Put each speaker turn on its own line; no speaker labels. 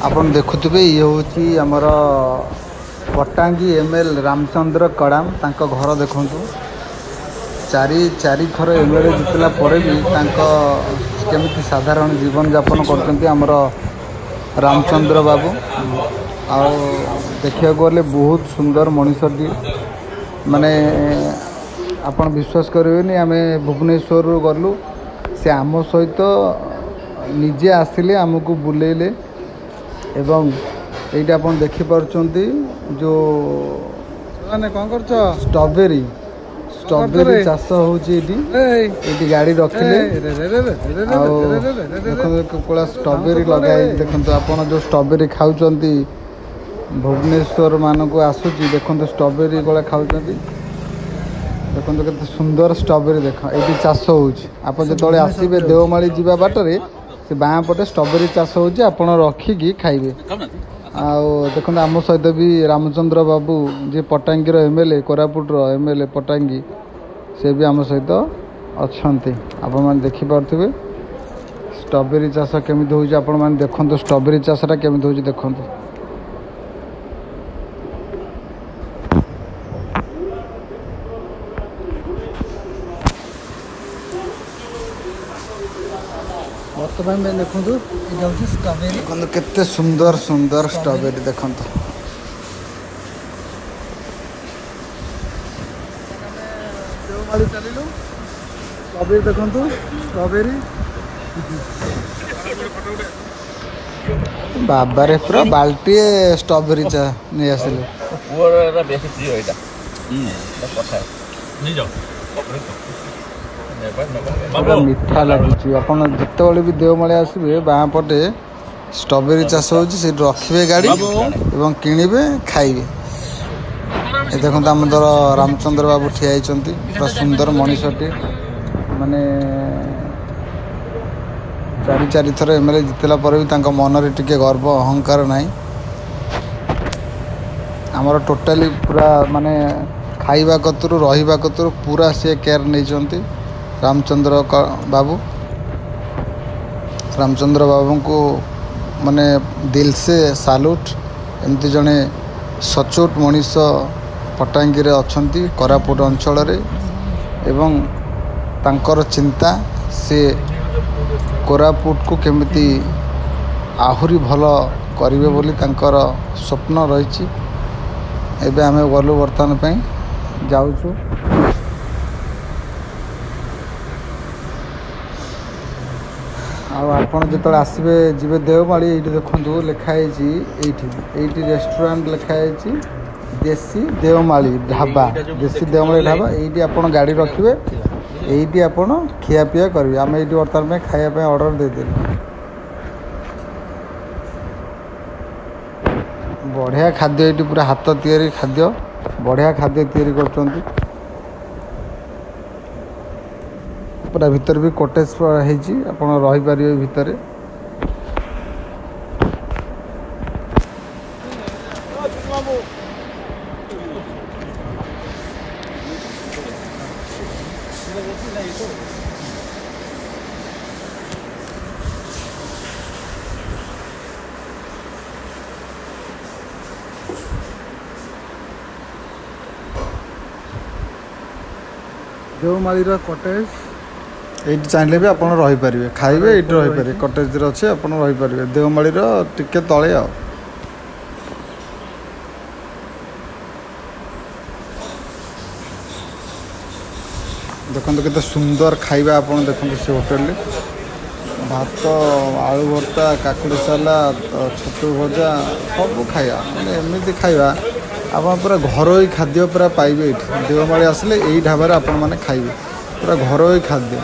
आपण देखुथिबे ये होची हमर पटांगी एमएल रामचंद्र कड़ाम तांको घर देखंतु चारि थर एमएलए जितला परे भी तांको केमिति साधारण जीवन यापन करचंती हमर रामचंद्र बाबू आ देखिया गले बहुत सुंदर मनीषटी माने आपण विश्वास करेनि आमे भुवनेश्वर रु गलु से आम सहित निजे आसिले आमको बुलेले एवं ये आप देखिपे जो स्ट्रॉबेरी चाष होती गाड़ी रखिले कला स्ट्रॉबेरी लगाई देखो आप जो स्ट्रॉबेरी खाऊं भुवनेश्वर मान को आसूची देखो स्ट्रॉबेरी कला खाऊं देखो के सुंदर स्ट्रॉबेरी देख ये चाष होप जो आसबे देवमाली जावा बाटर से बाँ पटे स्ट्रॉबेरी चाष होची आपण रखिकी खाइबे देखो आम सहित भी रामचंद्र बाबू जी पटांगी एमएलए कोरापुट एमएलए पटांगी से भी आम सहित अच्छा आपण मैंने देखिपे स्ट्रॉबेरी चाष केमी होची आपण मैंने देखो स्ट्रॉबेरी चाषटा केमी होची देखो बर्तमान में देखो स्ट्रॉबेरी केते सुंदर सुंदर स्ट्रॉबेरी देखो स्ट्रॉबेरी देखो स्ट्रॉबेरी बाबा रे पूरा बाल्टी स्ट्रॉबेरी नहीं आसिले मीठा लगुच आप जिते भी देवमाली आसबे बाँ पटे स्ट्रॉबेरी चाष हो रखिए गाड़ी एवं किणवे खाइबे देखो आम दर रामचंद्र बाबू ठिया पूरा सुंदर मनीषटी माने चारि थर एमएलए जितला पर भी मन रे टिके गर्व अहंकार नहीं आमर टोटाली पूरा माने खाइबा कतरू रहिबा कतरू पूरा सी केयर नहीं रामचंद्र बाबू को माने दिल से सालूट एमती जड़े सचोट मनीष पटांगी रे अछंती कोरापुट अंचल रे एवं तांकर चिंता से कोरापुट को केमिति आहुरी भल करिवे बोली तांकर स्वप्न रही एबे आमे गलु वर्तमान पे जाउछु आपड़ जो आसबे जी देवमाली ये देखो लिखाई ये रेस्टोरेंट लिखाई देसी देवमाली ढाबा देसी देवमाली ढाबा ये आप गाड़ी रखिए ये आप खियापिया करेंगे आम ये बर्तमान में खायापी ऑर्डर देदेलु बढ़िया खाद्य ये पूरा हाथ तैयारी खाद्य बढ़िया खाद्य तैयारी कर पूरा भीतर भी कॉटेज आपड़ रही भितर देवमाली कॉटेज ये चाहिए भी आप रहीपर खाइबे ये रहीपर कटेज अच्छे आप रहीपर देवमाली टिके तले आ देखो केते सुंदर खाइबा आप देखो से होटेल भात आलू भर्ता काकुड़ी सालाद छतु भजा सब खाया मैंने एमती खाइबा आप पूरा घरोई खाद्य पूरा पाइबे देवमाली आसले यही ढाबार आपण मैंने खाइबे पूरा घरोई खाद्य।